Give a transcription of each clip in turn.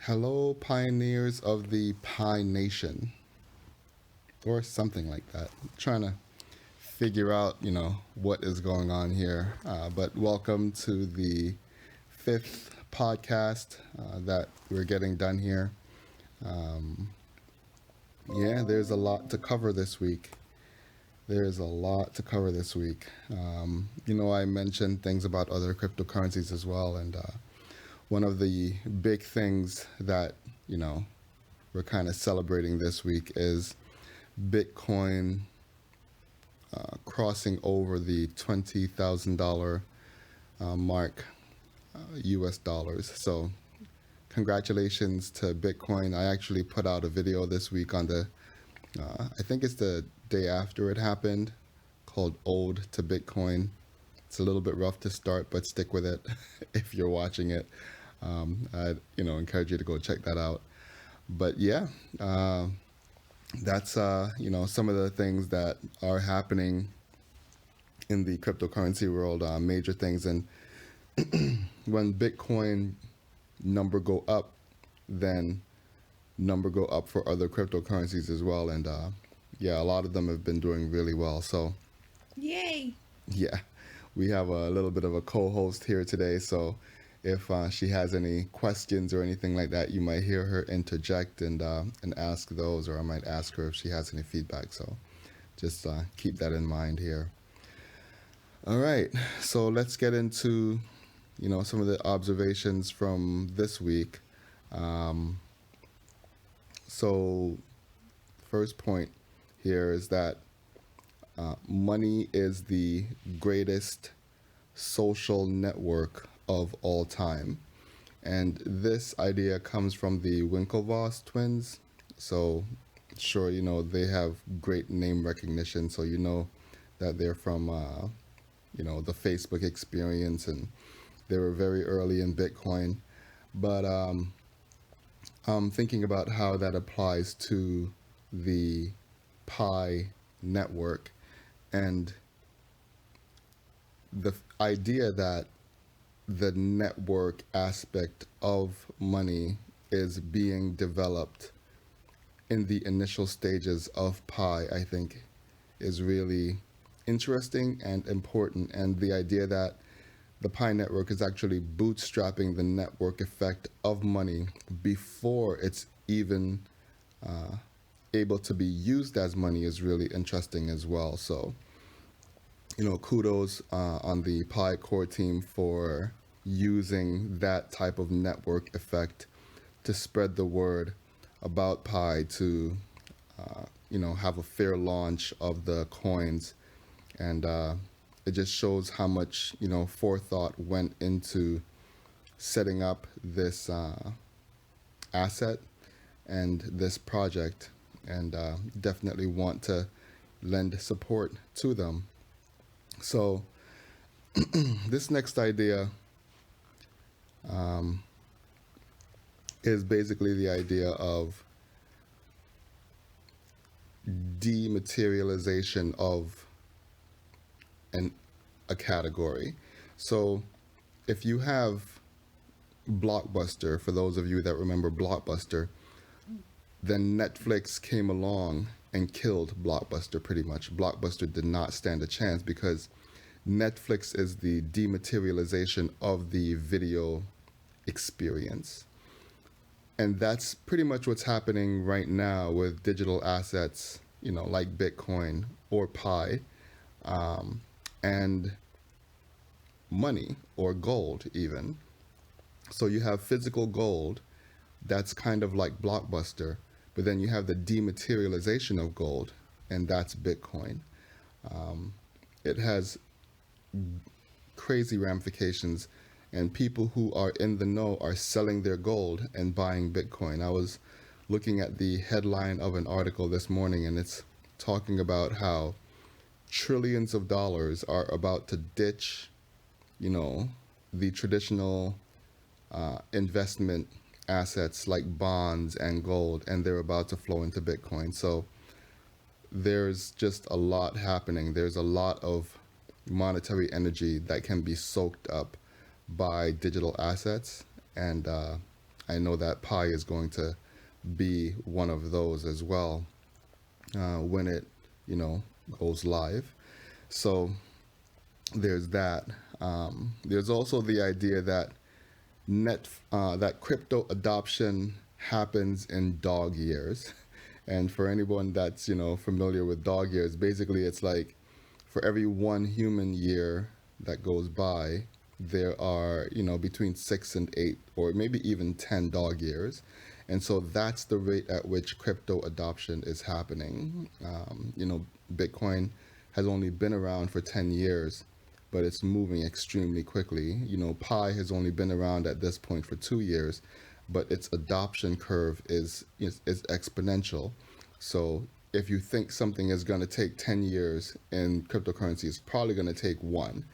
Hello, pioneers of the Pi Nation, or something like that. Trying to figure out, what is going on here. But welcome to the fifth podcast that we're getting done here. Um, yeah, there's a lot to cover this week. There's a lot to cover this week. I mentioned things about other cryptocurrencies as well, and one of the big things that you know we're kind of celebrating this week is Bitcoin crossing over the $20,000 mark, US dollars. So, congratulations to Bitcoin. I actually put out a video this week on I think it's the day after it happened, called Ode to Bitcoin. It's a little bit rough to start, but stick with it if you're watching it. I'd encourage you to go check that out. But yeah, that's some of the things that are happening in the cryptocurrency world, major things. And when Bitcoin number go up, then number go up for other cryptocurrencies as well. And yeah, a lot of them have been doing really well. So Yay! yeah, we have a little bit of a co-host here today. So if she has any questions or anything like that, you might hear her interject and ask those, or I might ask her if she has any feedback. So just keep that in mind here. All right, so let's get into some of the observations from this week. Um, so first point here is that money is the greatest social network of all time. And this idea comes from the Winklevoss twins. So, sure, they have great name recognition. So, that they're from, the Facebook experience, and they were very early in Bitcoin. But I'm thinking about how that applies to the Pi network and the idea that the network aspect of money is being developed in the initial stages of Pi, I think, is really interesting and important. And the idea that the Pi network is actually bootstrapping the network effect of money before it's even able to be used as money is really interesting as well. So, kudos on the Pi core team for using that type of network effect to spread the word about Pi to, have a fair launch of the coins. And it just shows how much, forethought went into setting up this asset and this project, and definitely want to lend support to them. So this next idea is basically the idea of dematerialization of a category. So if you have Blockbuster, for those of you that remember Blockbuster, then Netflix came along and killed Blockbuster pretty much. Blockbuster did not stand a chance because Netflix is the dematerialization of the video experience. And that's pretty much what's happening right now with digital assets, like Bitcoin or Pi, and money or gold even. So you have physical gold that's kind of like Blockbuster, but then you have the dematerialization of gold, and that's Bitcoin. It has crazy ramifications, and people who are in the know are selling their gold and buying Bitcoin. I was looking at the headline of an article this morning, and it's talking about how trillions of dollars are about to ditch, the traditional investment assets like bonds and gold, and they're about to flow into Bitcoin. So there's just a lot happening. There's a lot of monetary energy that can be soaked up by digital assets, and I know that Pi is going to be one of those as well when it, you know, goes live. So there's that. There's also the idea that that crypto adoption happens in dog years. And for anyone that's, you know, familiar with dog years, basically it's like for every 1 human year that goes by, there are, you know, between 6 and 8 or maybe even 10 dog years. And so that's the rate at which crypto adoption is happening. You know, Bitcoin has only been around for 10 years, but it's moving extremely quickly. You know, Pi has only been around at this point for 2 years, but its adoption curve is exponential. So if you think something is going to take 10 years in cryptocurrency, it's probably going to take one,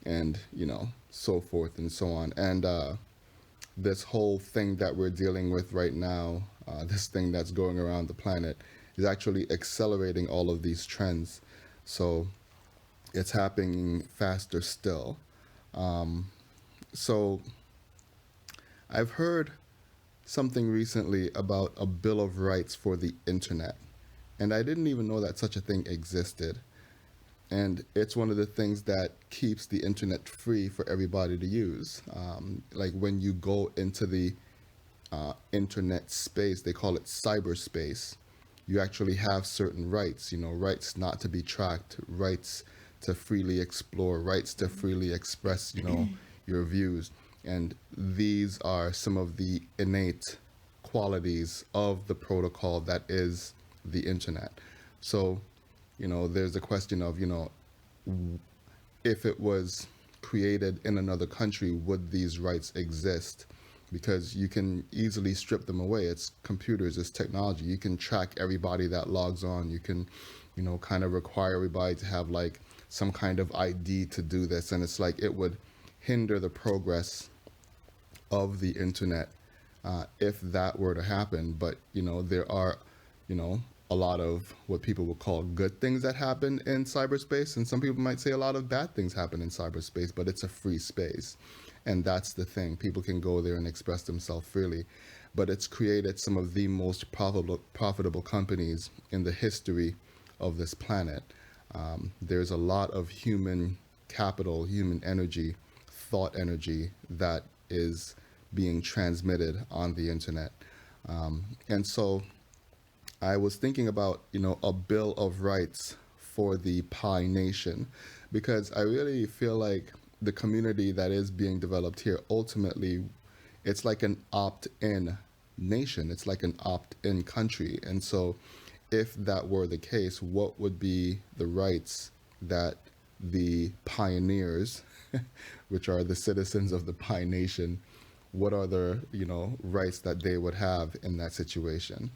and, you know, so forth and so on. And this whole thing that we're dealing with right now, this thing that's going around the planet, is actually accelerating all of these trends. So it's happening faster still. So I've heard something recently about a Bill of Rights for the internet, and I didn't even know that such a thing existed. And it's one of the things that keeps the internet free for everybody to use. Like when you go into the internet space, they call it cyberspace. You actually have certain rights, you know, rights not to be tracked, rights to freely explore, rights to freely express, you know, your views. And these are some of the innate qualities of the protocol that is the internet. So, you know, there's a question of, you know, if it was created in another country, would these rights exist? Because you can easily strip them away. It's computers, it's technology. You can track everybody that logs on. You can, you know, kind of require everybody to have like some kind of ID to do this. And it's like it would hinder the progress of the internet if that were to happen. But, you know, there are, you know, a lot of what people would call good things that happen in cyberspace, and some people might say a lot of bad things happen in cyberspace, but it's a free space. And that's the thing. People can go there and express themselves freely. But it's created some of the most profitable companies in the history of this planet. There's a lot of human capital, human energy, thought energy that is being transmitted on the internet. And so I was thinking about, you know, a Bill of Rights for the Pi Nation, because I really feel like the community that is being developed here, ultimately, it's like an opt-in nation. It's like an opt-in country. And so if that were the case, what would be the rights that the pioneers, which are the citizens of the Pi Nation, what are the, you know, rights that they would have in that situation?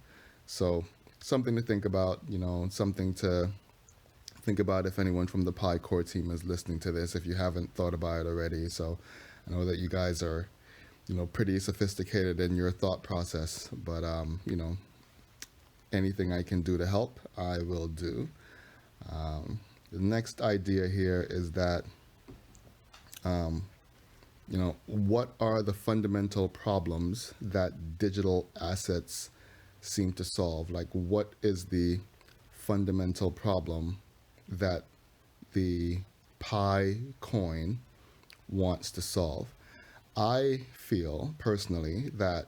So something to think about, you know, something to think about if anyone from the Pi core team is listening to this, if you haven't thought about it already. So I know that you guys are, you know, pretty sophisticated in your thought process, but, you know, anything I can do to help, I will do. The next idea here is that, you know, what are the fundamental problems that digital assets seem to solve? Like, what is the fundamental problem that the Pi coin wants to solve? I feel personally that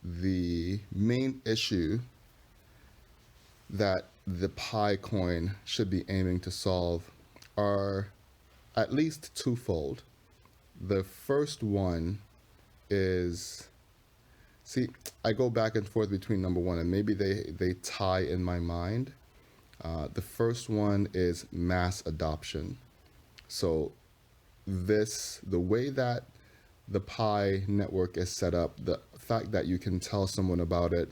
the main issue that the Pi coin should be aiming to solve are at least twofold. The first one is, see, I go back and forth between number one, and maybe they tie in my mind. The first one is mass adoption. So the way that the Pi network is set up, the fact that you can tell someone about it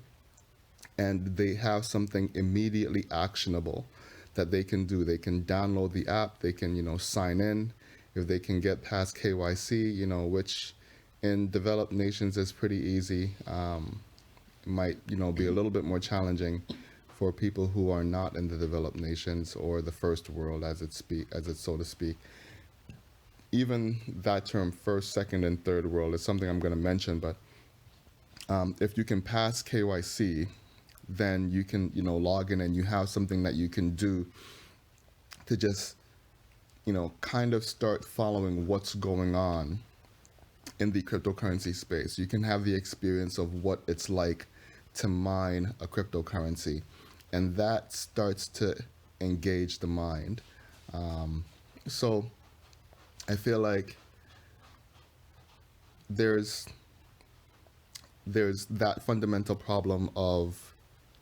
and they have something immediately actionable that they can do. They can download the app, they can, you know, sign in. If they can get past KYC, you know, which in developed nations is pretty easy, might, you know, be a little bit more challenging for people who are not in the developed nations or the first world, as it's so to speak. Even that term, first, second, and third world, is something I'm going to mention, but If you can pass KYC, then you can, log in and you have something that you can do to just, kind of start following what's going on in the cryptocurrency space. You can have the experience of what it's like to mine a cryptocurrency, and that starts to engage the mind. So I feel like there's there's that fundamental problem of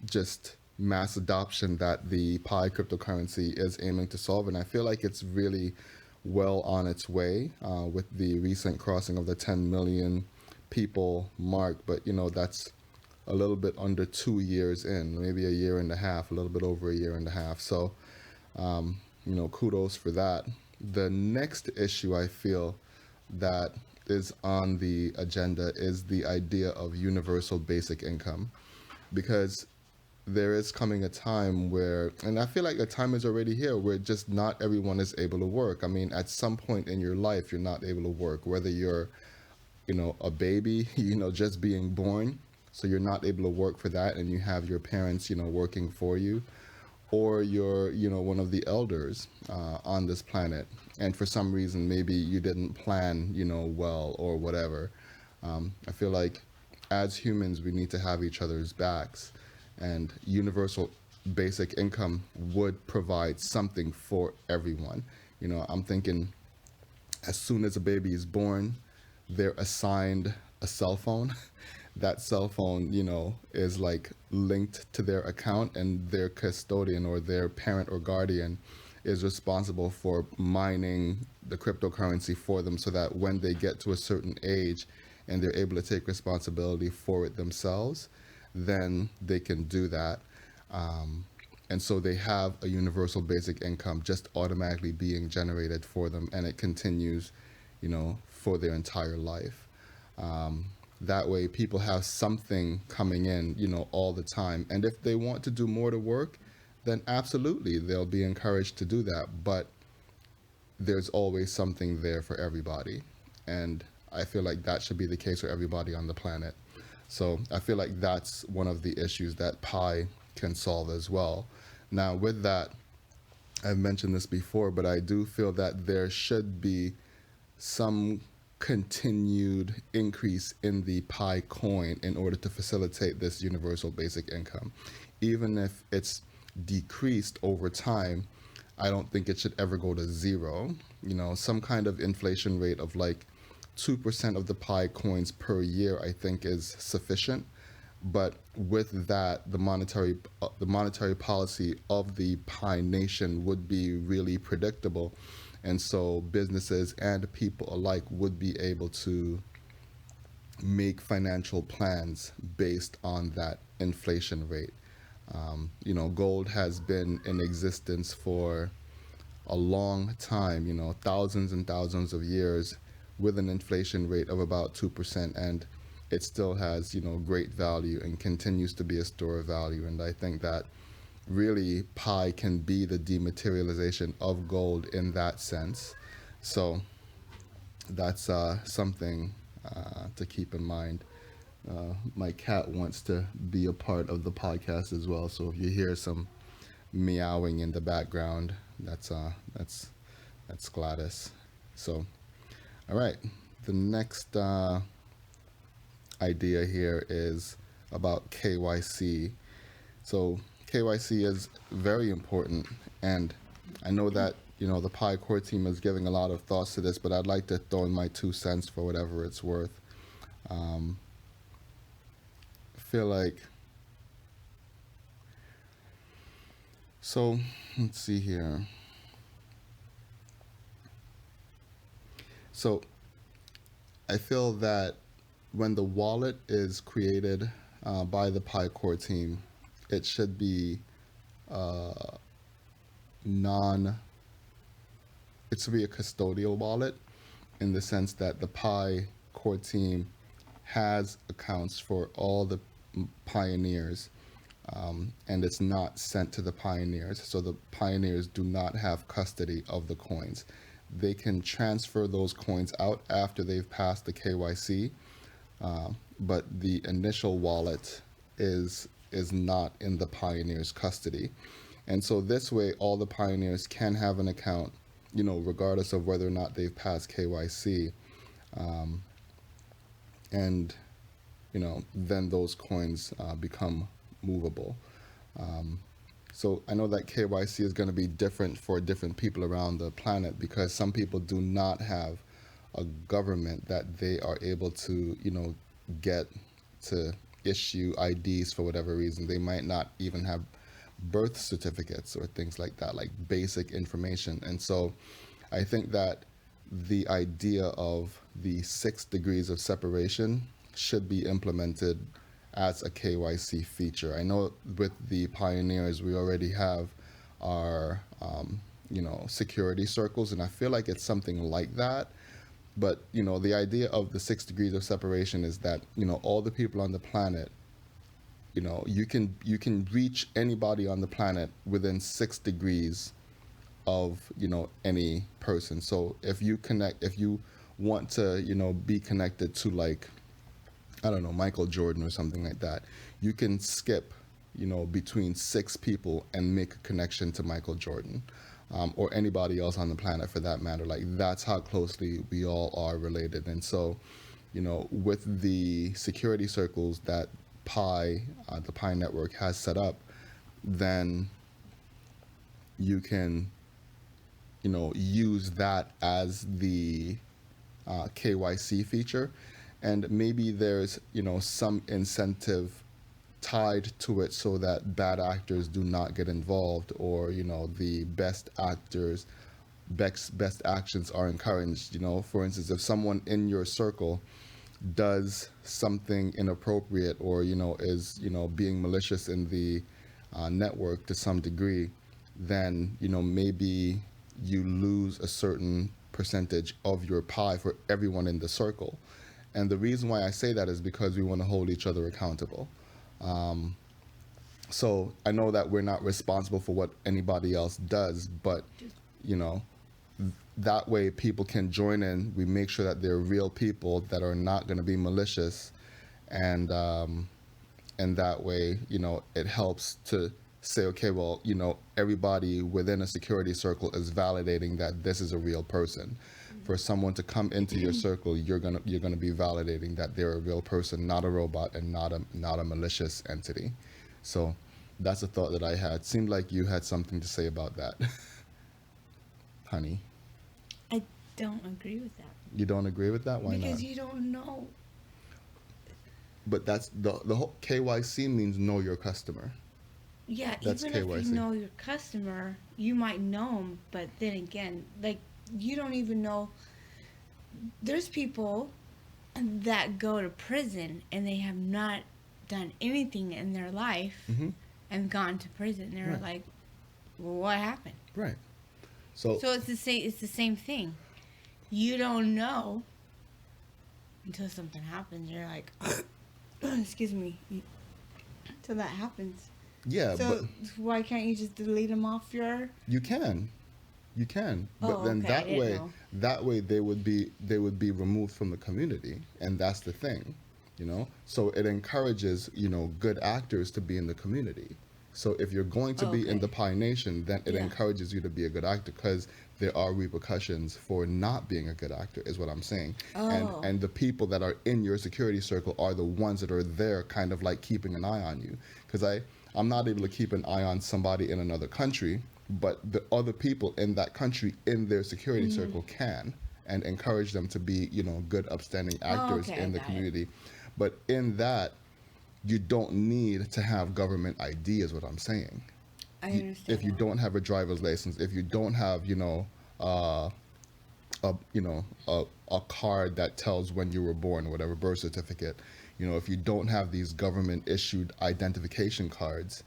just mass adoption that the Pi cryptocurrency is aiming to solve, and I feel like it's really well on its way with the recent crossing of the 10 million people mark. But that's a little bit under 2 years in, maybe a year and a half, a little bit over a year and a half. So kudos for that. The next issue I feel that is on the agenda is the idea of universal basic income, because there is coming a time where, and I feel like the time is already here, where just not everyone is able to work. I mean, at some point in your life, you're not able to work, whether you're, a baby, just being born. So you're not able to work for that, and you have your parents, working for you, or you're, one of the elders on this planet. And for some reason, maybe you didn't plan, well, or whatever. I feel like as humans, we need to have each other's backs, and universal basic income would provide something for everyone. I'm thinking as soon as a baby is born, they're assigned a cell phone. That cell phone, is like linked to their account, and their custodian or their parent or guardian is responsible for mining the cryptocurrency for them, so that when they get to a certain age and they're able to take responsibility for it themselves, then they can do that. And so they have a universal basic income just automatically being generated for them, and it continues, for their entire life. That way, people have something coming in, all the time. And if they want to do more to work, then absolutely, they'll be encouraged to do that. But there's always something there for everybody. And I feel like that should be the case for everybody on the planet. So I feel like that's one of the issues that Pi can solve as well. Now, with that, I've mentioned this before, but I do feel that there should be some continued increase in the Pi coin in order to facilitate this universal basic income. Even if it's decreased over time, I don't think it should ever go to zero. Some kind of inflation rate of like 2% of the Pi coins per year, I think, is sufficient. But with that, the monetary policy of the Pi Nation would be really predictable, and so businesses and people alike would be able to make financial plans based on that inflation rate. Gold has been in existence for a long time, thousands and thousands of years, with an inflation rate of about 2%, and it still has, great value and continues to be a store of value. And I think that really Pi can be the dematerialization of gold in that sense. So that's something to keep in mind. My cat wants to be a part of the podcast as well, so if you hear some meowing in the background, that's Gladys. So, all right, the next idea here is about KYC. So KYC is very important, and I know that the Pi core team is giving a lot of thoughts to this, but I'd like to throw in my 2 cents for whatever it's worth. Feel like, so let's see here. So I feel that when the wallet is created by the Pi core team, it should be it should be a custodial wallet, in the sense that the Pi core team has accounts for all the pioneers, and it's not sent to the pioneers. So the pioneers do not have custody of the coins. They can transfer those coins out after they've passed the KYC, but the initial wallet is not in the pioneer's custody. And so this way, all the pioneers can have an account, regardless of whether or not they've passed KYC. And, then those coins become movable. So I know that KYC is going to be different for different people around the planet because some people do not have a government that they are able to, get to issue IDs for whatever reason. They might not even have birth certificates or things like that, like basic information. And so I think that the idea of the 6 degrees of separation should be implemented as a KYC feature. I know with the pioneers, we already have our, security circles, and I feel like it's something like that. But, the idea of the 6 degrees of separation is that, all the people on the planet, you can reach anybody on the planet within 6 degrees of, any person. So if you want to, be connected to, like, I don't know, Michael Jordan or something like that, you can skip, between 6 people and make a connection to Michael Jordan, or anybody else on the planet for that matter. Like, that's how closely we all are related. And so, with the security circles that the Pi network has set up, then you can, use that as the KYC feature. And maybe there's, some incentive tied to it so that bad actors do not get involved, or, the best actions are encouraged. For instance, if someone in your circle does something inappropriate, or, is, being malicious in the network to some degree, then, maybe you lose a certain percentage of your pie for everyone in the circle. And the reason why I say that is because we want to hold each other accountable. So I know that we're not responsible for what anybody else does, but, that way people can join in. We make sure that they're real people that are not going to be malicious. And that way, it helps to say, okay, well, everybody within a security circle is validating that this is a real person. For someone to come into your circle, you're gonna be validating that they're a real person, not a robot, and not a malicious entity. So that's a thought that I had. Seemed like you had something to say about that, honey. I don't agree with that. You don't agree with that? Why not? Because you don't know. But that's the whole KYC means know your customer. Yeah, That's even KYC. if you know your customer, you might know them, but then again, like, you don't even know. There's people that go to prison and they have not done anything in their life Mm-hmm. and gone to prison. They're Right. like, well, what happened? Right. So So it's the same. It's the same thing. You don't know until something happens. You're like, excuse me. Until that happens. yeah, So but why can't you just delete them off your? you can. But Oh, then okay, I didn't know. that way they would be removed from the community, and that's the thing, So it encourages, good actors to be in the community. So if you're going to be in the Okay. Pi Nation, then it Yeah. encourages you to be a good actor, because there are repercussions for not being a good actor, is what I'm saying. Oh. And the people that are in your security circle are the ones that are there, kind of like keeping an eye on you. Because I'm not able to keep an eye on somebody in another country, but the other people in that country in their security circle can, and encourage them to be, good, upstanding actors okay, in the got it. community. But in that, you don't need to have government ID, is what I'm saying. I You- understand. If you that. don't have a driver's license, if you don't have, uh, a card that tells when you were born, or whatever, birth certificate, if you don't have these government issued identification cards,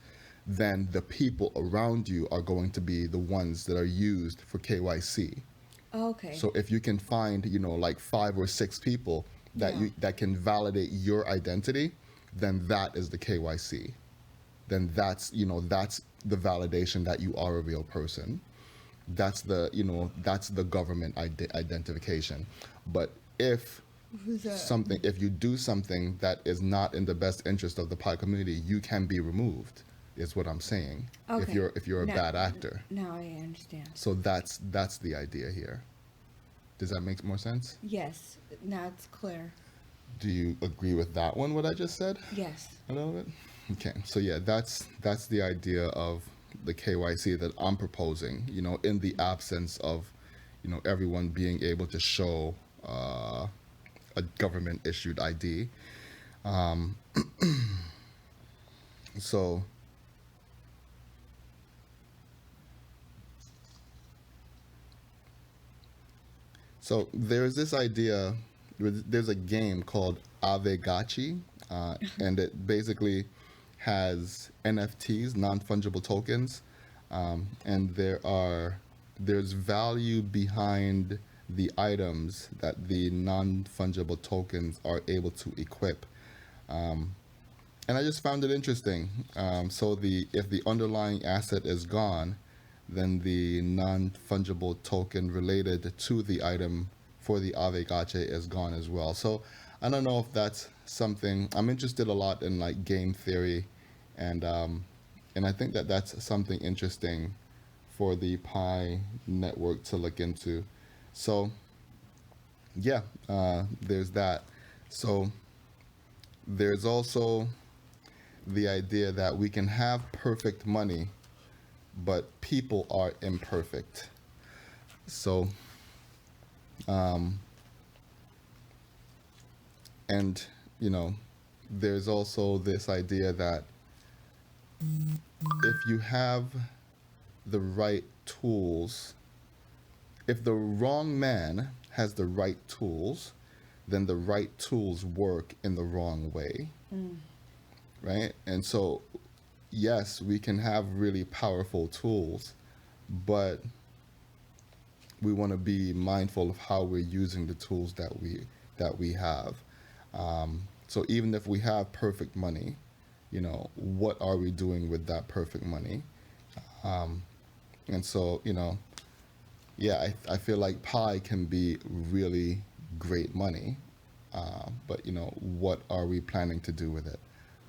then the people around you are going to be the ones that are used for KYC. Okay. So if you can find, like 5 or 6 people that Yeah. that can validate your identity, then that is the KYC. Then that's the validation that you are a real person. That's the government identification. But if Who's that? something, if you do something that is not in the best interest of the Pi community, you can be removed, is what I'm saying. Okay. If you're a Now- bad actor. Now I understand. So that's the idea here. Does that make more sense? Yes. Now it's clear. Do you agree with that one, what I just said? Yes. A little bit? Okay. So yeah, that's the idea of the KYC that I'm proposing, in the absence of, everyone being able to show a government issued ID. So there's this idea, there's a game called Avegachi, and it basically has NFTs, non-fungible tokens, and there's value behind the items that the non-fungible tokens are able to equip. And I just found it interesting. So if the underlying asset is gone, then the non-fungible token related to the item for the Avegache is gone as well. So I don't know if that's something. I'm interested a lot in like game theory, and I think that that's something interesting for the Pi network to look into. So yeah, there's that. So there's also the idea that we can have perfect money, but people are imperfect. So, and there's also this idea that if you have the right tools, if the wrong man has the right tools, then the right tools work in the wrong way. Right? And so, yes, we can have really powerful tools, but we want to be mindful of how we're using the tools that we have. So even if we have perfect money, what are we doing with that perfect money? And so, yeah, I feel like Pi can be really great money, but what are we planning to do with it?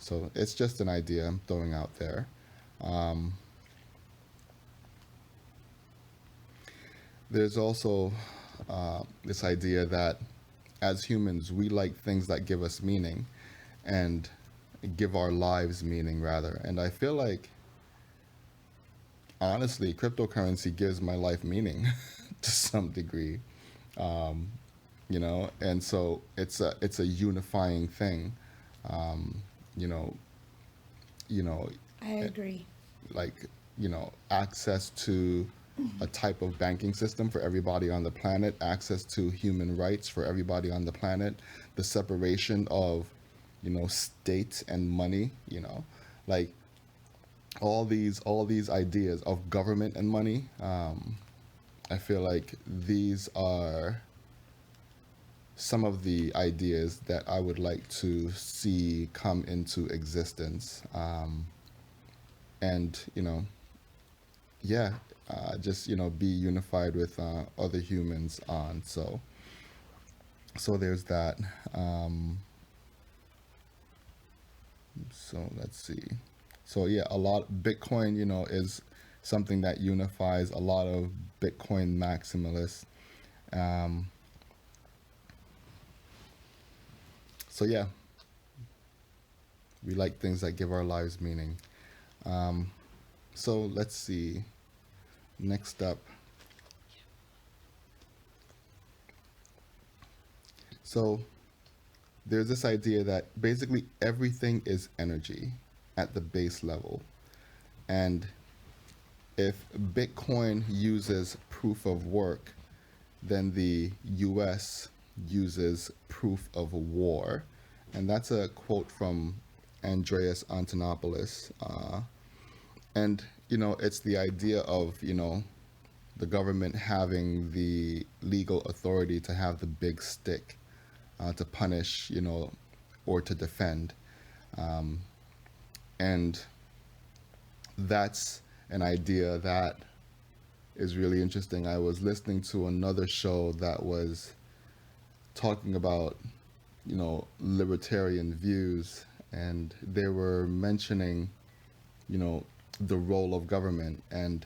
So it's just an idea I'm throwing out there. There's also this idea that as humans, we like things that give us meaning and give our lives meaning, rather. And I feel like, honestly, cryptocurrency gives my life meaning to some degree. And so it's a unifying thing. You know, I agree. like, access to a type of banking system for everybody on the planet, access to human rights for everybody on the planet, the separation of, state and money, like all these ideas of government and money. I feel like these are some of the ideas that I would like to see come into existence. And, yeah, just, be unified with other humans on. So there's that. So let's see. So yeah, a lot Bitcoin, is something that unifies a lot of Bitcoin maximalists. So yeah, we like things that give our lives meaning. So let's see. Next up. So there's this idea that basically everything is energy at the base level. And if Bitcoin uses proof of work, then the US uses proof of war. And that's a quote from Andreas Antonopoulos. And, it's the idea of, the government having the legal authority to have the big stick to punish, or to defend. And that's an idea that is really interesting. I was listening to another show that was talking about, libertarian views, and they were mentioning, you know, the role of government, and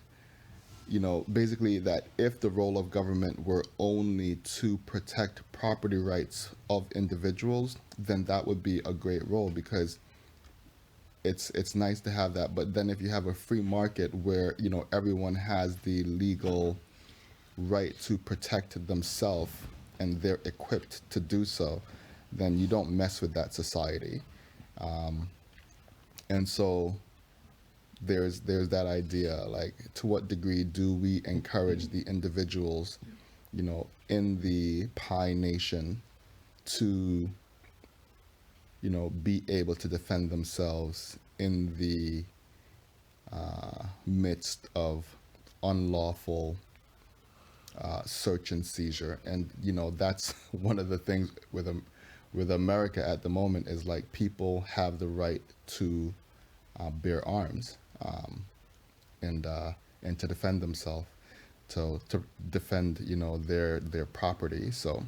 basically that if the role of government were only to protect property rights of individuals, then that would be a great role, because it's nice to have that. But then if you have a free market where everyone has the legal right to protect themselves and they're equipped to do so, then you don't mess with that society. And so there's that idea, like, to what degree do we encourage the individuals in the Pi Nation to be able to defend themselves in the midst of unlawful search and seizure. And that's one of the things with America at the moment, is like, people have the right to bear arms, and to defend themselves, to defend their property. So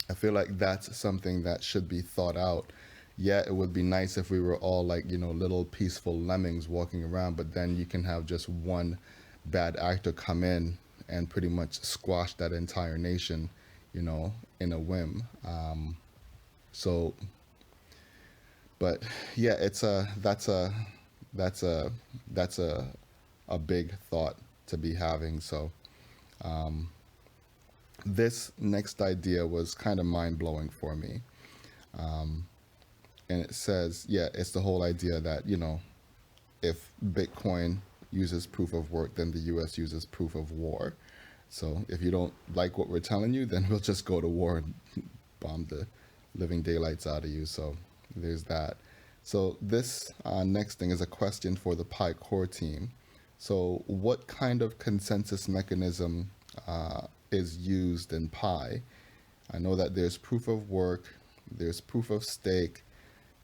I feel like that's something that should be thought out. Yeah, it would be nice if we were all like, little peaceful lemmings walking around, but then you can have just one bad actor come in and pretty much squash that entire nation, in a whim. So, but yeah, that's a big thought to be having. So, this next idea was kind of mind blowing for me. And it says, yeah, it's the whole idea that, if Bitcoin uses proof of work, then the US uses proof of war. So if you don't like what we're telling you, then we'll just go to war and bomb the living daylights out of you. So there's that. So this next thing is a question for the Pi Core team. So what kind of consensus mechanism is used in Pi? I know that there's proof of work, there's proof of stake,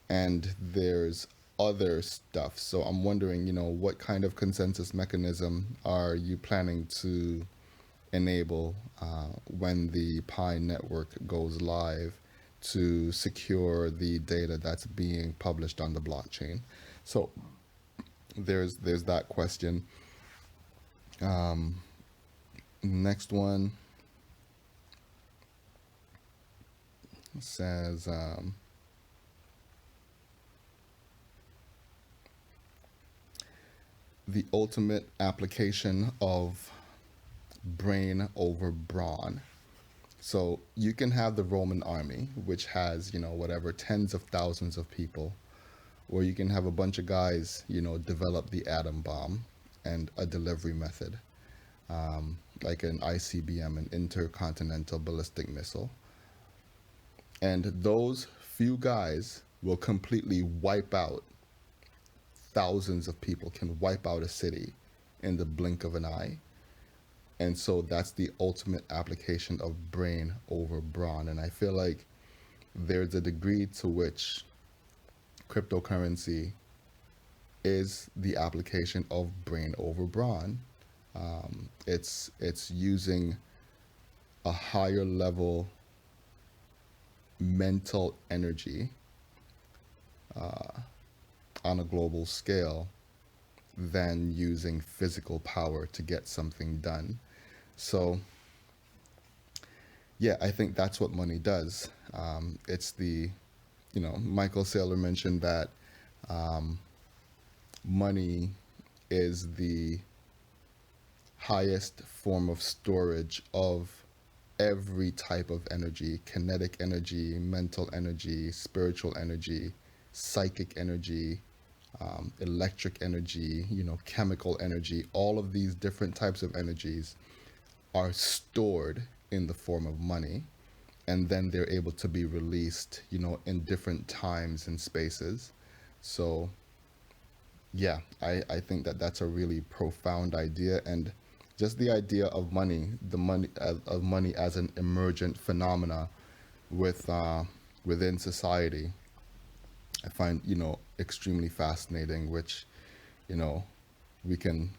and there's other stuff. So I'm wondering, what kind of consensus mechanism are you planning to enable when the Pi network goes live, to secure the data that's being published on the blockchain? So there's that question. Next one says, the ultimate application of brain over brawn. So you can have the Roman army, which has, whatever, tens of thousands of people, or you can have a bunch of guys, develop the atom bomb and a delivery method, like an ICBM, an intercontinental ballistic missile. And those few guys will completely wipe out thousands of people, can wipe out a city in the blink of an eye. And so that's the ultimate application of brain over brawn. And I feel like there's a degree to which cryptocurrency is the application of brain over brawn. It's using a higher level mental energy on a global scale than using physical power to get something done. So, yeah, I think that's what money does. It's the, Michael Saylor mentioned that money is the highest form of storage of every type of energy: kinetic energy, mental energy, spiritual energy, psychic energy, electric energy, chemical energy. All of these different types of energies are stored in the form of money, and then they're able to be released, in different times and spaces. So, yeah, I think that that's a really profound idea. And just the idea of money, of money as an emergent phenomena within society, I find, extremely fascinating, which, we can,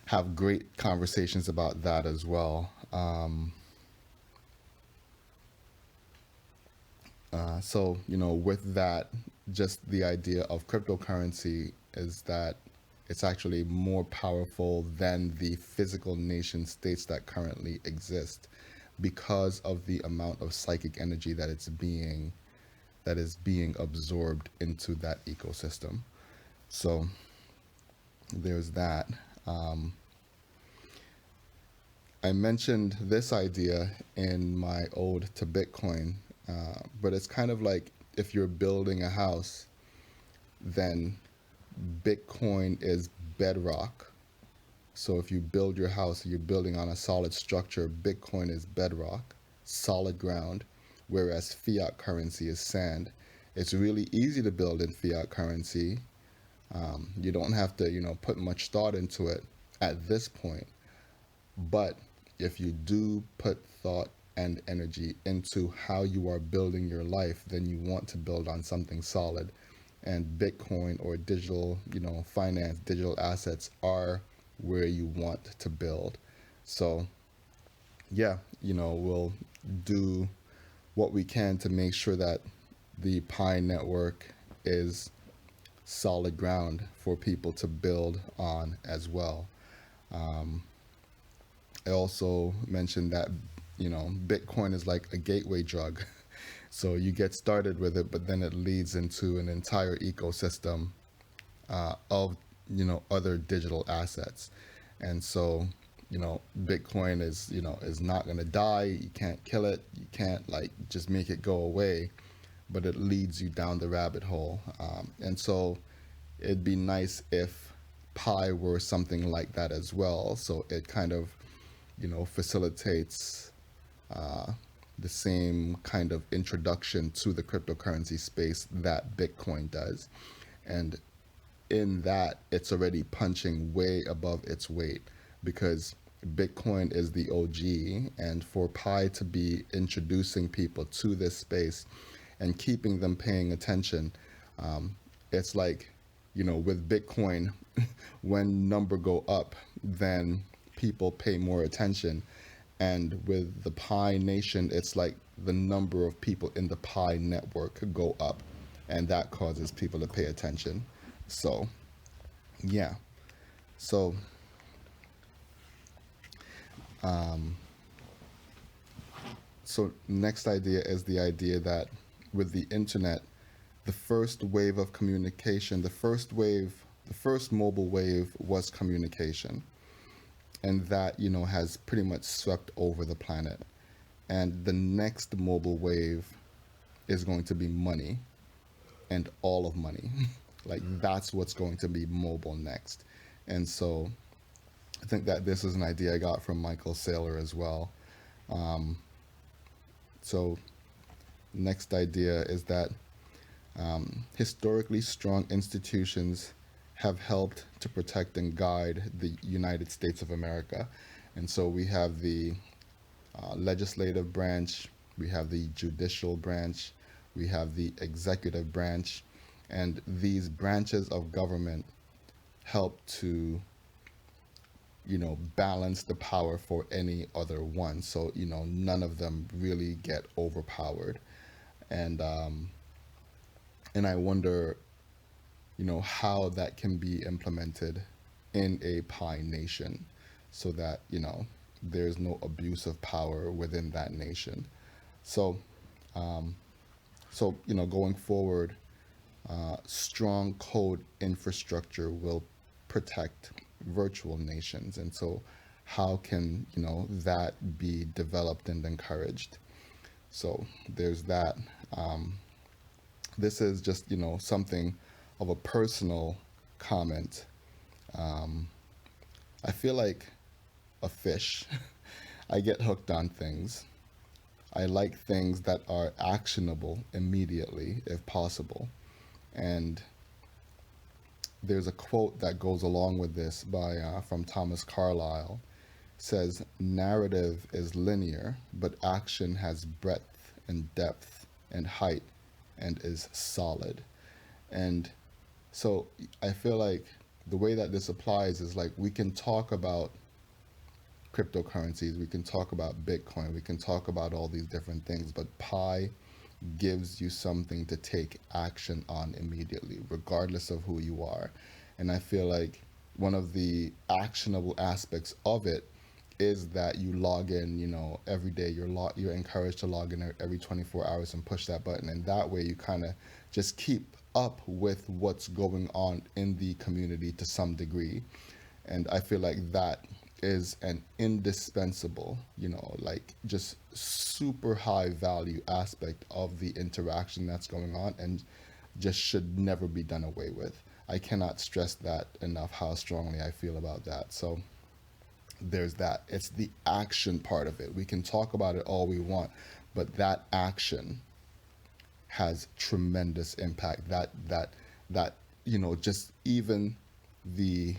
have great conversations about that as well. So, with that, just the idea of cryptocurrency is that it's actually more powerful than the physical nation states that currently exist because of the amount of psychic energy that is being absorbed into that ecosystem. So there's that. Um, I mentioned this idea in my ode to Bitcoin, but it's kind of like if you're building a house, then Bitcoin is bedrock. So if you build your house, you're building on a solid structure. Bitcoin is bedrock, solid ground, whereas fiat currency is sand. It's really easy to build in fiat currency. You don't have to, put much thought into it at this point. But if you do put thought and energy into how you are building your life, then you want to build on something solid. And Bitcoin or digital, finance, digital assets are where you want to build. So, yeah, we'll do what we can to make sure that the Pi network is solid ground for people to build on as well. Um, I also mentioned that, Bitcoin is like a gateway drug. So you get started with it, but then it leads into an entire ecosystem of, other digital assets. And so, Bitcoin is not going to die. You can't kill it. You can't like just make it go away, but it leads you down the rabbit hole. And so it'd be nice if Pi were something like that as well. So it kind of, facilitates uh, the same kind of introduction to the cryptocurrency space that Bitcoin does. And in that, it's already punching way above its weight because Bitcoin is the OG. And for Pi to be introducing people to this space and keeping them paying attention, it's like, with Bitcoin, when number go up, then people pay more attention. And with the Pi Nation, it's like the number of people in the Pi network go up, and that causes people to pay attention. So, yeah. So, um, so next idea is the idea that with the internet, the first wave of communication, the first mobile wave was communication, and that has pretty much swept over the planet. And the next mobile wave is going to be money and all of money. Like that's what's going to be mobile next. And so I think that this is an idea I got from Michael Saylor as well. Um, so next idea is that historically strong institutions have helped to protect and guide the United States of America. And so we have the legislative branch, we have the judicial branch, we have the executive branch, and these branches of government help to balance the power for any other one. So none of them really get overpowered, and I wonder how that can be implemented in a Pi nation, so that there's no abuse of power within that nation. So um, going forward, strong code infrastructure will protect virtual nations. And so how can that be developed and encouraged? So there's that. um, this is just something of a personal comment. um, I feel like a fish. I get hooked on things. I like things that are actionable immediately if possible. And there's a quote that goes along with this by from Thomas Carlyle. Says narrative is linear, but action has breadth and depth and height and is solid. And so I feel like the way that this applies is like we can talk about cryptocurrencies, we can talk about Bitcoin, we can talk about all these different things, but Pi, gives you something to take action on immediately, regardless of who you are. And I feel like one of the actionable aspects of it is that you log in, every day. You're encouraged to log in every 24 hours and push that button, and that way you kind of just keep up with what's going on in the community to some degree. And I feel like that is an indispensable, like just super high value aspect of the interaction that's going on, and just should never be done away with. I cannot stress that enough, how strongly I feel about that. So there's that. It's the action part of it. We can talk about it all we want, but that action has tremendous impact. That just even the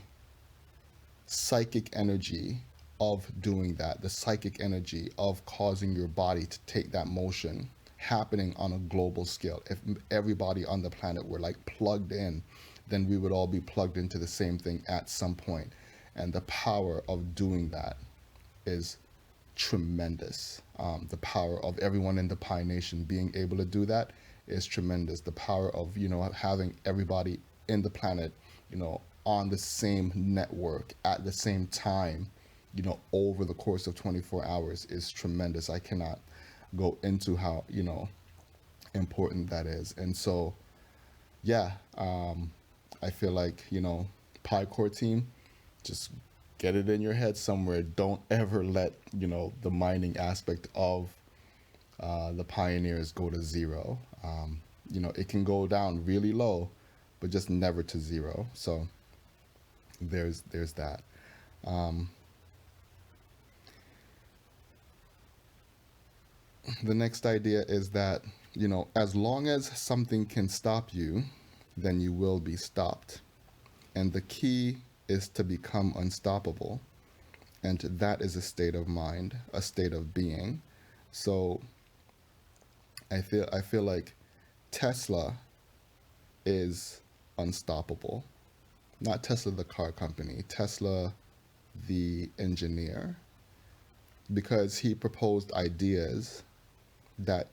psychic energy of doing that, the psychic energy of causing your body to take that motion, happening on a global scale. If everybody on the planet were like plugged in, then we would all be plugged into the same thing at some point. And the power of doing that is tremendous. The power of everyone in the Pi Nation being able to do that is tremendous. The power of, having everybody in the planet, on the same network at the same time, over the course of 24 hours is tremendous. I cannot go into how, important that is. And so, yeah, I feel like, Pi Core team, just get it in your head somewhere. Don't ever let, the mining aspect of the pioneers go to zero. It can go down really low, but just never to zero. So there's that. The next idea is that, as long as something can stop you, then you will be stopped. And the key is to become unstoppable. And that is a state of mind, a state of being. So I feel like Tesla is unstoppable. Not Tesla the car company, Tesla the engineer, because he proposed ideas that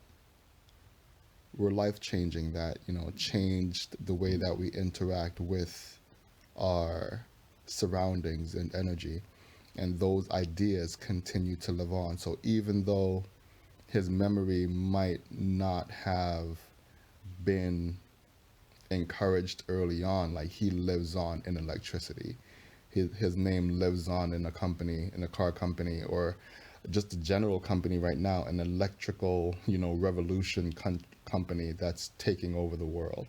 were life-changing, that changed the way that we interact with our surroundings and energy. And those ideas continue to live on. So even though his memory might not have been encouraged early on, like, he lives on in electricity. His name lives on in a company, in a car company, or just a general company right now, an electrical, revolution company that's taking over the world.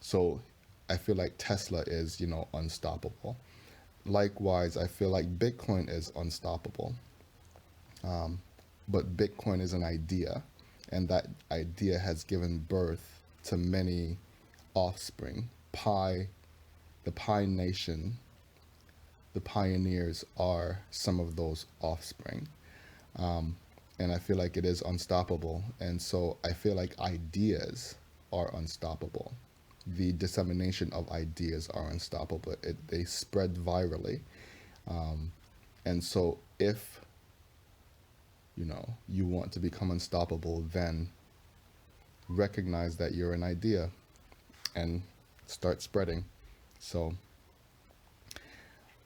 So I feel like Tesla is, unstoppable. Likewise, I feel like Bitcoin is unstoppable. But Bitcoin is an idea, and that idea has given birth to many offspring. The Pi Nation, the pioneers are some of those offspring. And I feel like it is unstoppable. And so I feel like ideas are unstoppable. The dissemination of ideas are unstoppable. They spread virally. And so if, you want to become unstoppable, then recognize that you're an idea and start spreading. So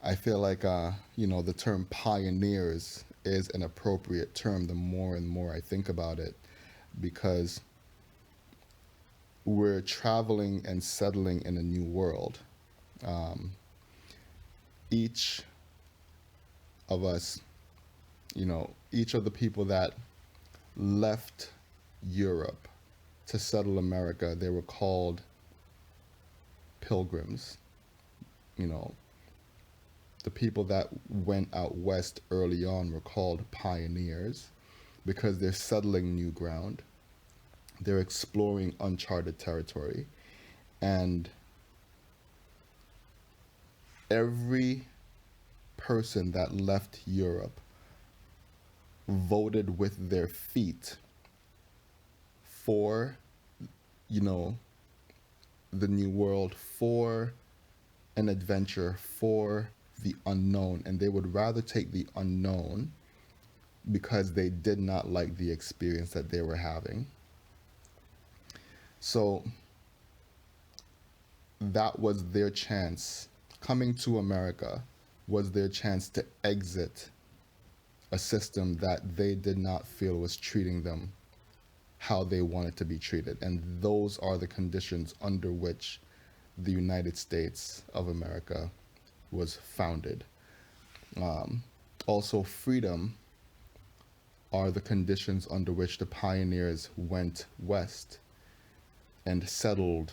I feel like, the term pioneers is an appropriate term the more and more I think about it, because we're traveling and settling in a new world. Each of us, each of the people that left Europe to settle America, they were called pilgrims. The people that went out west early on were called pioneers, because they're settling new ground. They're exploring uncharted territory. And every person that left Europe voted with their feet for, the new world, for an adventure, for the unknown. And they would rather take the unknown because they did not like the experience that they were having. So that was their chance. Coming to America was their chance to exit a system that they did not feel was treating them how they wanted to be treated. And those are the conditions under which the United States of America was founded. Also, freedom are the conditions under which the pioneers went west and settled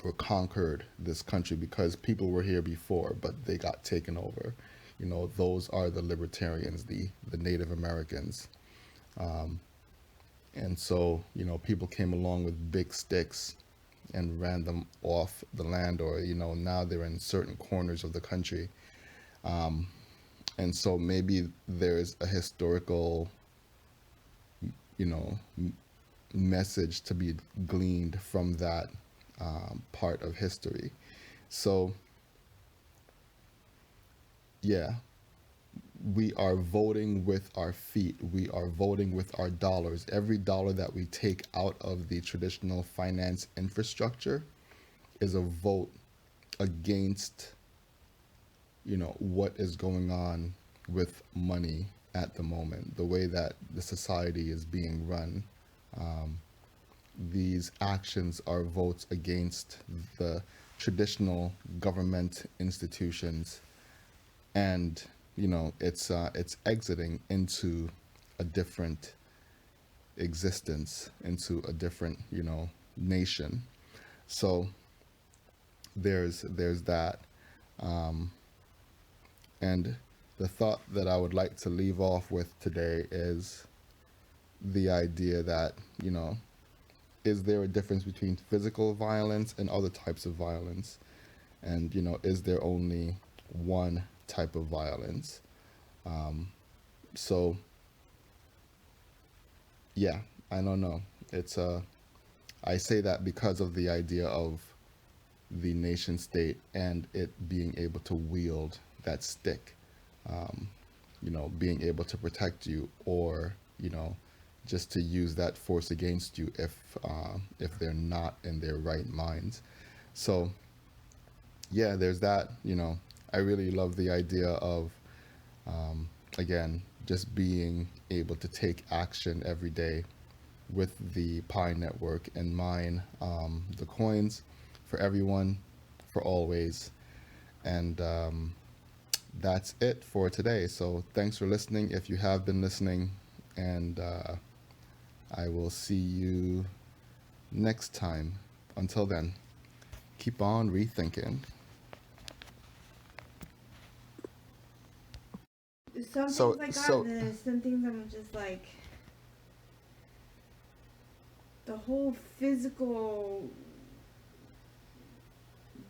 or conquered this country, because people were here before, but they got taken over. You know, those are the libertarians, the Native Americans. And so, you know, people came along with big sticks and ran them off the land, or, you know, now they're in certain corners of the country. And so maybe there's a historical, you know, message to be gleaned from that part of history. So, yeah, we are voting with our feet. We are voting with our dollars. Every dollar that we take out of the traditional finance infrastructure is a vote against, you know, what is going on with money at the moment, the way that the society is being run. These actions are votes against the traditional government institutions, and you know, it's exiting into a different existence, into a different, you know, nation. So there's that. And the thought that I would like to leave off with today is the idea that, you know, is there a difference between physical violence and other types of violence? And, you know, is there only one type of violence? So, yeah, I don't know. I say that because of the idea of the nation state and it being able to wield that stick, you know, being able to protect you, or, you know, just to use that force against you if they're not in their right minds. So yeah, there's that. You know, I really love the idea of again, just being able to take action every day with the Pi Network and mine, the coins for everyone, for always. And that's it for today. So thanks for listening if you have been listening. And I will see you next time. Until then, keep on rethinking. Some So, things I got, so and then some things I'm just like, the whole physical,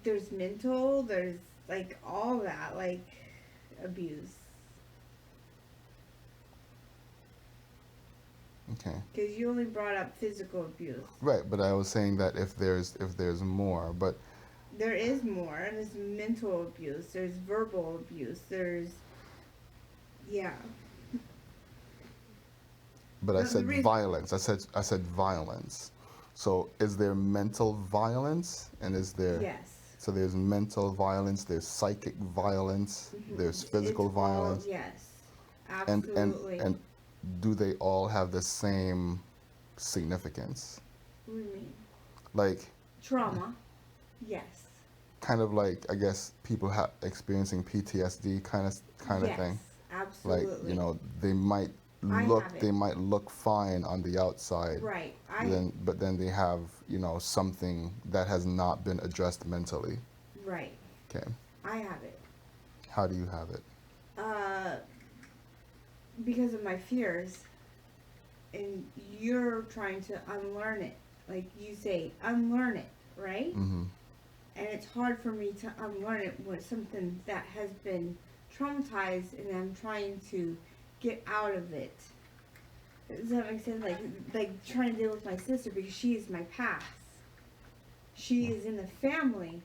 there's mental, there's like all that, like abuse. okay, Because you only brought up physical abuse. right. But I was saying that if there's more, but There is more, and there's mental abuse, there's verbal abuse, there's, yeah. but I The said reason, violence. I said violence. So is there mental violence, and is there? yes. So there's mental violence, there's psychic violence, there's physical It's all, violence, yes. and Absolutely. do they all have the same significance? What do you mean? Like, Trauma, yes. kind of like, I guess people experiencing PTSD kind of Yes, thing. Like, absolutely. you know, they might look fine on the outside, Right. but then they have, you know, something that has not been addressed mentally. Right. Okay. I have it. How do you have it? Uh, because of my fears, and you're trying to unlearn it. Like you say, unlearn it, right? Mm-hmm. And it's hard for me to unlearn it with something that has been traumatized, and I'm trying to get out of it. Does that make sense? Like trying to deal with my sister, because she is my past. She is in the family,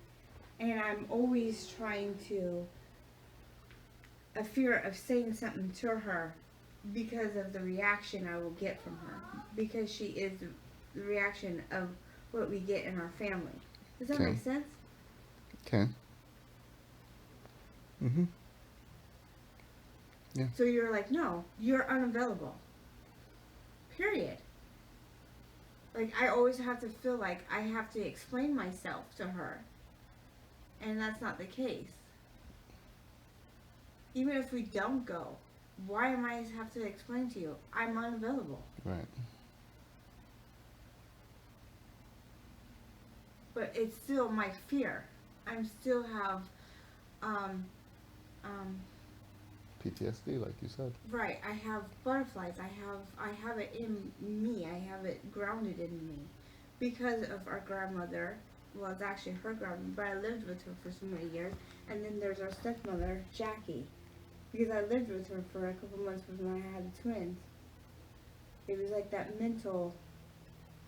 and I'm always trying to, a fear of saying something to her because of the reaction I will get from her, because she is the reaction of what we get in our family. Does that Okay. make sense? Okay. Mm-hmm. Yeah. So you're like, no, you're unavailable. Period. Like, I always have to feel like I have to explain myself to her. And that's not the case. Even if we don't go, why am I have to explain to you? I'm unavailable. Right. But it's still my fear. I still have, um, um, PTSD, like you said. right. I have butterflies. I have it in me. I have it grounded in me, because of our grandmother. Well, it's actually her grandmother, but I lived with her for so many years. And then there's our stepmother, Jackie, because I lived with her for a couple months when I had the twins. It was like that mental.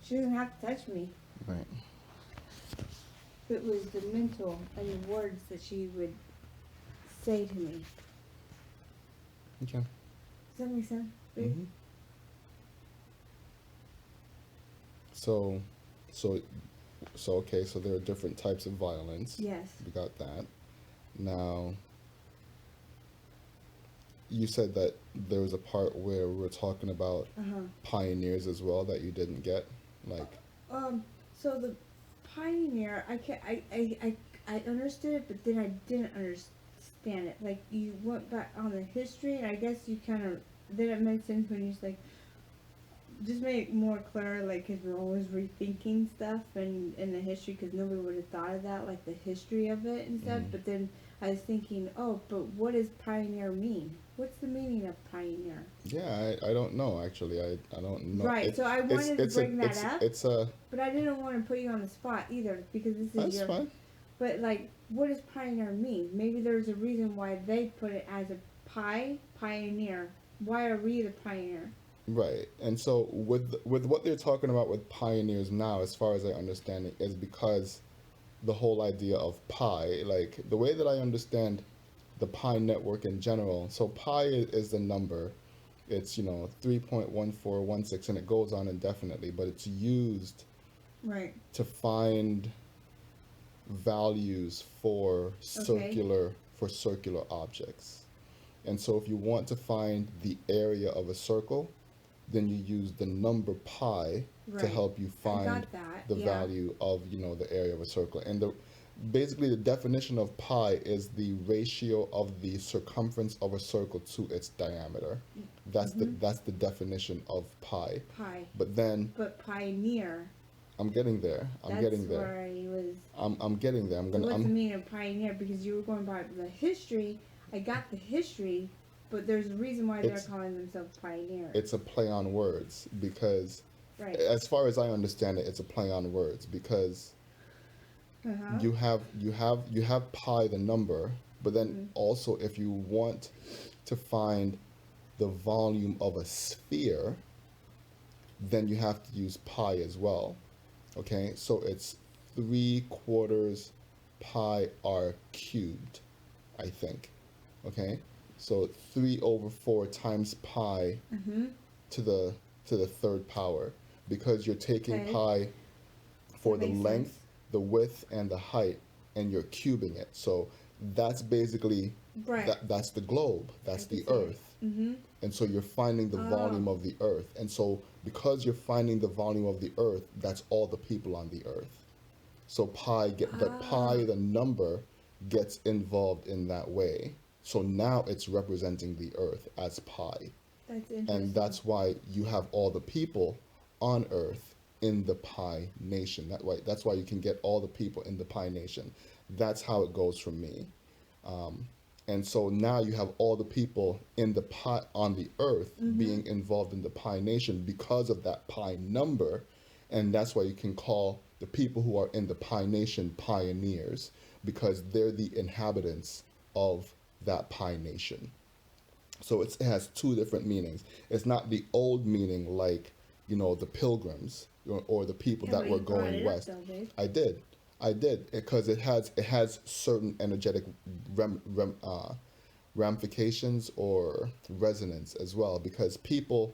She doesn't have to touch me. Right. It was the mental and the words that she would say to me. Okay. Does that make sense? Mm-hmm. So, okay. So there are different types of violence. Yes. We got that. Now, you said that there was a part where we were talking about pioneers as well that you didn't get, like. So the pioneer, I understood it, but then I didn't understand it. Like, you went back on the history, and I guess you kind of, then it made sense when you just made it more clear, like, because we're always rethinking stuff and in the history, because nobody would have thought of that, like the history of it and stuff. But then I was thinking, oh, but what does pioneer mean? What's the meaning of pioneer? Yeah, I don't know, actually. I don't know. Right, so I wanted to bring that up. It's a. But I didn't want to put you on the spot either, because this is That's your. fine. But, like, what does pioneer mean? Maybe there's a reason why they put it as a pioneer. Why are we the pioneer? Right. And so with what they're talking about with pioneers now, as far as I understand it, is because the whole idea of pi, like the way that I understand the pi network in general. So pi is the number. It's 3.1416, and it goes on indefinitely, but it's used Right. to find values for circular objects. And so if you want to find the area of a circle, then you use the number pi to help you find the value of the area of a circle. And basically the definition of pi is the ratio of the circumference of a circle to its diameter. That's the definition of pi. But pioneer. I'm getting there. I'm getting there. That's where he was. I'm getting there. What's the meaning of pioneer? Because you were going by the history. I got the history, but there's a reason why they're calling themselves pioneers. It's a play on words because, as far as I understand it, it's a play on words because you have pi, the number, but then also if you want to find the volume of a sphere, then you have to use pi as well. Okay, so it's 3/4 pi r cubed, I think. Okay, so 3/4 times pi to the third power, because you're taking pi for the length, the width, and the height, and you're cubing it. So that's basically that's the globe, that's the Earth. And so you're finding the volume of the Earth. And so because you're finding the volume of the Earth, that's all the people on the Earth. So the number gets involved in that way. So now it's representing the Earth as pi. That's interesting. And that's why you have all the people on Earth in the Pi Nation. That's why you can get all the people in the Pi Nation. That's how it goes from me. And so now you have all the people in the pi on the Earth being involved in the Pi Nation because of that pi number, and that's why you can call the people who are in the Pi Nation pioneers, because they're the inhabitants of that Pi Nation. So it has two different meanings. It's not the old meaning like the pilgrims or the people that were going west. I did because it has certain energetic ramifications or resonance as well, because people,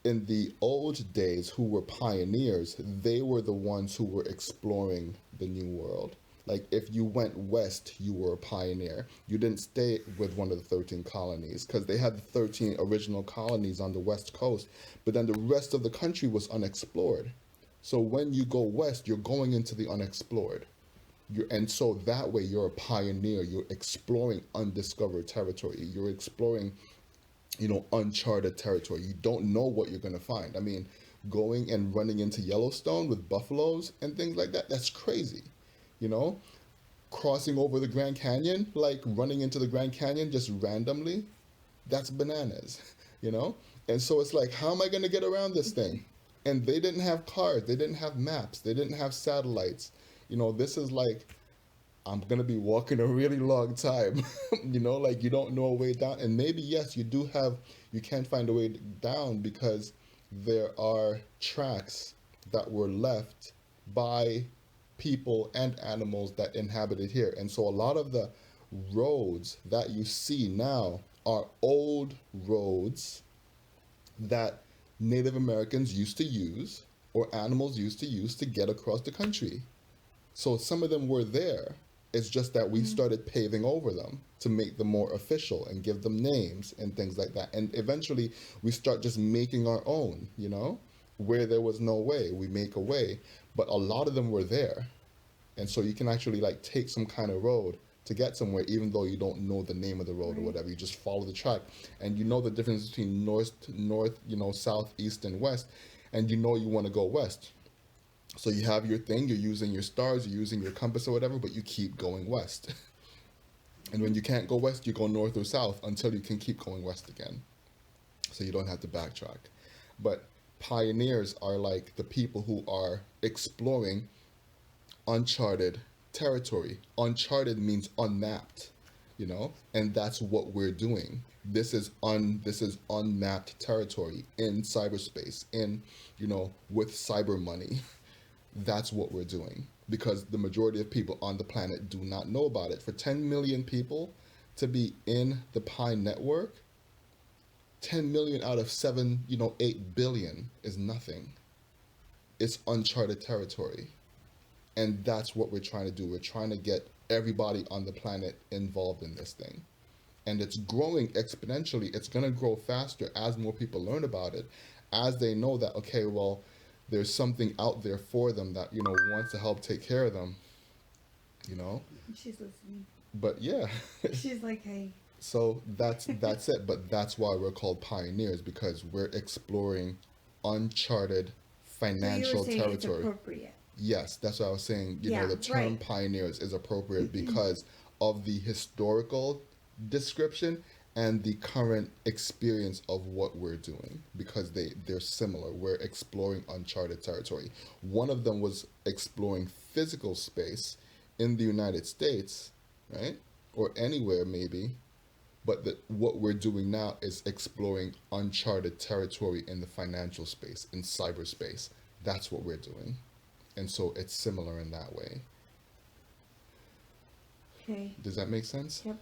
in the old days, who were pioneers, they were the ones who were exploring the new world. Like if you went west, you were a pioneer. You didn't stay with one of the 13 colonies because they had the 13 original colonies on the west coast, but then the rest of the country was unexplored. So when you go west, you're going into the unexplored. And so that way you're a pioneer. You're exploring undiscovered territory. You're exploring, uncharted territory. You don't know what you're going to find. I mean, going and running into Yellowstone with buffaloes and things like that, that's crazy. You know, crossing over the Grand Canyon, like running into the Grand Canyon just randomly, that's bananas, you know? And so it's like, how am I going to get around this thing? And they didn't have cars, they didn't have maps, they didn't have satellites. This is like, I'm going to be walking a really long time, like you don't know a way down. And maybe, yes, you can't find a way down because there are tracks that were left by people and animals that inhabited here. And so a lot of the roads that you see now are old roads that Native Americans used to use or animals used to use to get across the country. So some of them were there. It's just that we started paving over them to make them more official and give them names and things like that. And eventually we start just making our own, where there was no way, we make a way. But a lot of them were there. And so you can actually like take some kind of road to get somewhere, even though you don't know the name of the road or whatever. You just follow the track, and you know the difference between north, south, east, and west, and you want to go west. So you have your thing, you're using your stars, you're using your compass or whatever, but you keep going west. And when you can't go west, you go north or south until you can keep going west again. So you don't have to backtrack. But pioneers are like the people who are exploring uncharted territory. Uncharted means unmapped, and that's what we're doing. This is unmapped territory in cyberspace, with cyber money. That's what we're doing because the majority of people on the planet do not know about it. For 10 million people to be in the Pi network, 10 million out of 8 billion is nothing. It's uncharted territory. And that's what we're trying to do. We're trying to get everybody on the planet involved in this thing. And it's growing exponentially. It's going to grow faster as more people learn about it, as they know that, okay, well, there's something out there for them that, wants to help take care of them, She's listening. But yeah. She's like, hey. So that's it. But that's why we're called pioneers, because we're exploring uncharted financial so you were saying territory. It's appropriate. Yes, that's what I was saying. The term pioneers is appropriate because of the historical description and the current experience of what we're doing, because they're similar. We're exploring uncharted territory. One of them was exploring physical space in the United States, right? Or anywhere maybe. But what we're doing now is exploring uncharted territory in the financial space, in cyberspace. That's what we're doing. And so it's similar in that way. Okay. Does that make sense? Yep.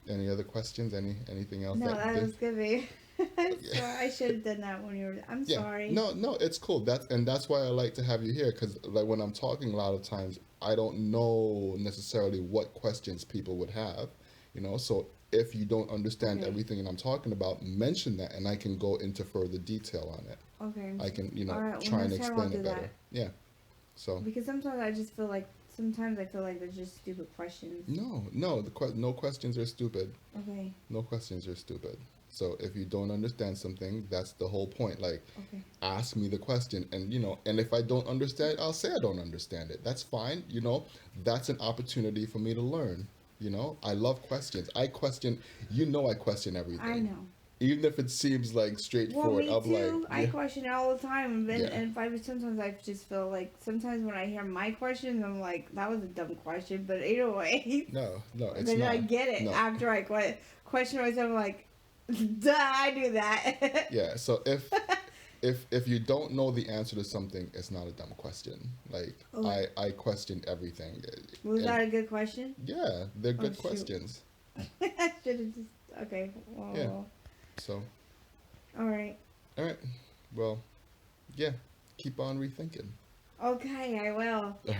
Any other questions? Anything else? No, that was good, babe. Sorry, I should have done that when you were. I'm sorry. No, it's cool. That's why I like to have you here, because like when I'm talking, a lot of times I don't know necessarily what questions people would have, So if you don't understand everything that I'm talking about, mention that, and I can go into further detail on it. Okay. I can, right, try and explain it better. Yeah. So. Because sometimes I just feel like they're just stupid questions. No, no questions are stupid. Okay. No questions are stupid. So if you don't understand something, that's the whole point. Like, ask me the question, and and if I don't understand, I'll say I don't understand it. That's fine. That's an opportunity for me to learn. I love questions. I question everything. I know. Even if it seems like straightforward, well, me too. like, I question it all the time, and sometimes I just feel like sometimes when I hear my questions, I'm like, that was a dumb question, but either way. No, it's then not. I get it after I question myself. I'm like, duh, I do that. Yeah. So if you don't know the answer to something, it's not a dumb question. Like I question everything. Was that a good question? Yeah, they're good questions. I should have just okay. Well, yeah. So. All right. All right. Well, yeah. Keep on rethinking. Okay, I will. All